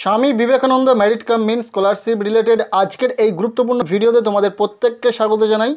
Swami Vivekananda merit cum means scholarship related আজকের এই গুরুত্বপূর্ণ ভিডিওতে তোমাদের প্রত্যেককে স্বাগত জানাই।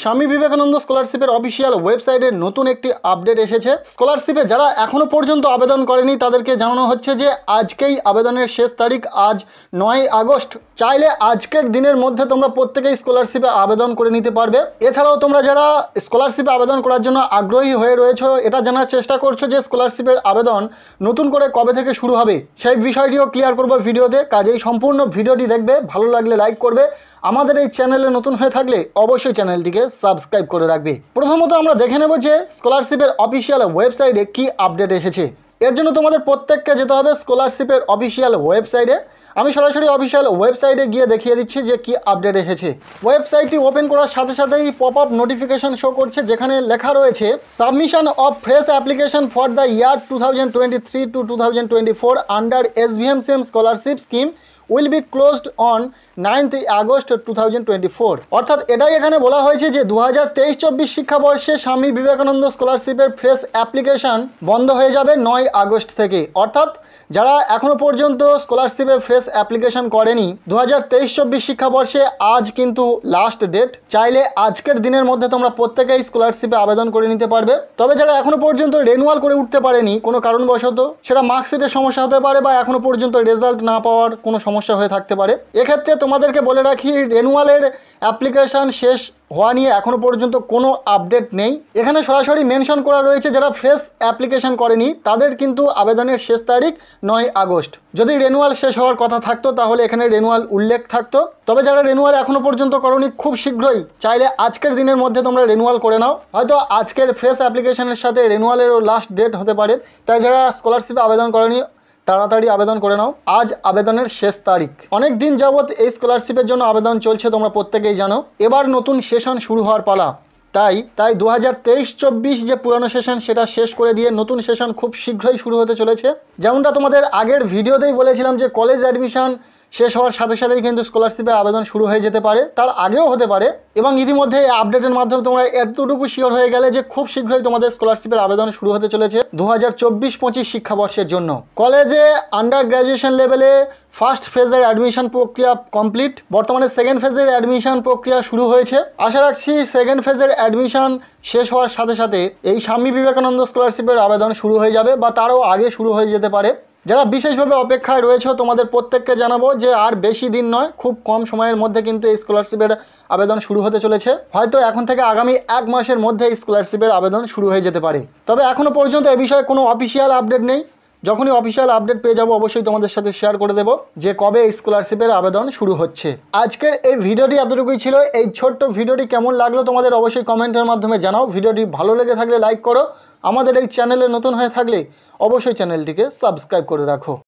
স্বামী বিবেকানন্দ স্কলারশিপের অফিসিয়াল ওয়েবসাইটে নতুন একটি আপডেট এসেছে। স্কলারশিপে যারা এখনও পর্যন্ত আবেদন করেনি তাদেরকে জানানো হচ্ছে যে আজকেই আবেদনের শেষ তারিখ, আজ 9 আগস্ট। চাইলে আজকের দিনের মধ্যে তোমরা প্রত্যেকেই স্কলারশিপে আবেদন করে নিতে পারবে। এছাড়াও তোমরা যারা স্কলারশিপে আবেদন করার জন্য আগ্রহী হয়ে রয়েছে, এটা জানার চেষ্টা করছো যে স্কলারশিপের আবেদন নতুন করে কবে থেকে শুরু হবে, সেই বিষয়টিও ক্লিয়ার করবো ভিডিওতে। কাজেই সম্পূর্ণ ভিডিওটি দেখবে, ভালো লাগলে লাইক করবে। আমাদের এই চ্যানেলে নতুন হয়ে থাকলে অবশ্যই চ্যানেলটিকে সাবস্ক্রাইব করে রাখবে। প্রথমত আমরা দেখে নেব যে স্কলারশিপের অফিসিয়াল ওয়েবসাইটে কি আপডেট এসেছে। এর জন্য তোমাদের প্রত্যেককে যেতে হবে স্কলারশিপের অফিসিয়াল ওয়েবসাইটে। আমি সরাসরি অফিসিয়াল ওয়েবসাইটে গিয়ে দেখিয়ে দিচ্ছি যে কি আপডেট এসেছে। ওয়েবসাইটটি ওপেন করার সাথে সাথেই পপ আপ নোটিফিকেশন শো করছে, যেখানে লেখা রয়েছে submission of fresh application for the year 2023 to 2024 under SVMCM scholarship scheme will be closed on 9th August 2024। অর্থাৎ এটাই এখানে বলা হয়েছে যে 2023-24 শিক্ষাবর্ষে স্বামী বিবেকানন্দ স্কলারশিপের ফ্রেশ অ্যাপ্লিকেশন বন্ধ হয়ে যাবে 9 আগস্ট থেকে। অর্থাৎ যারা এখনও পর্যন্ত স্কলারশিপে ফ্রেশ অ্যাপ্লিকেশন করেনি 2023-24 শিক্ষাবর্ষে আজ কিন্তু লাস্ট ডেট। চাইলে আজকের দিনের মধ্যে তোমরা প্রত্যেকেই স্কলারশিপে আবেদন করে নিতে পারবে। তবে যারা এখনও পর্যন্ত রেনুয়াল করে উঠতে পারেনি কোনো কারণবশত, সেটা মার্কশিটের সমস্যা হতে পারে বা এখনও পর্যন্ত রেজাল্ট না পাওয়ার কোনো সমস্যা হয়ে থাকতে পারে, এক্ষেত্রে তোমাদেরকে বলে রাখি রেনুয়ালের অ্যাপ্লিকেশান শেষ হওয়া নিয়ে এখনও পর্যন্ত কোনো আপডেট নেই। এখানে সরাসরি মেনশন করা রয়েছে যারা ফ্রেশ অ্যাপ্লিকেশন করেনি তাদের কিন্তু আবেদনের শেষ তারিখ 9 আগস্ট। যদি রেনুয়াল শেষ হওয়ার কথা থাকতো তাহলে এখানে রেনুয়াল উল্লেখ থাকতো। তবে যারা রেনুয়াল এখনও পর্যন্ত করনি, খুব শীঘ্রই চাইলে আজকের দিনের মধ্যে তোমরা রেনুয়াল করে নাও। হয়তো আজকের ফ্রেশ অ্যাপ্লিকেশনের সাথে রেনুয়ালেরও লাস্ট ডেট হতে পারে। তাই যারা স্কলারশিপে আবেদন করেনি তাড়াতাড়ি আবেদন করে নাও, আজ আবেদনের শেষ তারিখ। অনেক দিন যাবৎ এই স্কলারশিপের জন্য আবেদন চলছে, তোমরা প্রত্যেকেই জানো। এবার নতুন সেশন শুরু হওয়ার পালা। তাই 2023-24 যে পুরানো সেশন সেটা শেষ করে দিয়ে নতুন সেশন খুব শীঘ্রই শুরু হতে চলেছে। যেমনটা তোমাদের আগের ভিডিওতেই বলেছিলাম যে কলেজ অ্যাডমিশন শেষ হওয়ার সাথে সাথেই কিন্তু স্কলারশিপে আবেদন শুরু হয়ে যেতে পারে, তার আগেও হতে পারে। এবং ইতিমধ্যে এই আপডেটের মাধ্যমে তোমরা এতটুকু শিওর হয়ে গেলে যে খুব শীঘ্রই তোমাদের স্কলারশিপের আবেদন শুরু হতে চলেছে 2024-25 শিক্ষাবর্ষের জন্য। কলেজে আন্ডার গ্র্যাজুয়েশন লেভেলে ফার্স্ট ফেজের অ্যাডমিশন প্রক্রিয়া কমপ্লিট। বর্তমানে সেকেন্ড ফেজের অ্যাডমিশন প্রক্রিয়া শুরু হয়েছে। আশা রাখছি সেকেন্ড ফেজের অ্যাডমিশন শেষ হওয়ার সাথে সাথে এই স্বামী বিবেকানন্দ স্কলারশিপের আবেদন শুরু হয়ে যাবে বা তারও আগে শুরু হয়ে যেতে পারে। যারা বিশেষভাবে অপেক্ষায় রয়েছে তোমাদের প্রত্যেককে জানাবো যে আর বেশি দিন নয়, খুব কম সময়ের মধ্যে কিন্তু এই স্কলারশিপের আবেদন শুরু হতে চলেছে। হয়তো এখন থেকে আগামী 1 মাসের মধ্যে এই স্কলারশিপের আবেদন শুরু হয়ে যেতে পারে। তবে এখনও পর্যন্ত এ বিষয়ে কোনো অফিসিয়াল আপডেট নেই। যখনই অফিসিয়াল আপডেট পেয়ে যাবো অবশ্যই তোমাদের সাথে শেয়ার করে দেবো যে কবে এই স্কলারশিপের আবেদন শুরু হচ্ছে। আজকের এই ভিডিওটি এতটুকুই ছিল। এই ছোট্ট ভিডিওটি কেমন লাগলো তোমাদের অবশ্যই কমেন্টের মাধ্যমে জানাও। ভিডিওটি ভালো লেগে থাকলে লাইক করো। আমাদের এই চ্যানেলে নতুন হয়ে থাকলে অবশ্যই চ্যানেলটিকে সাবস্ক্রাইব করে রাখো।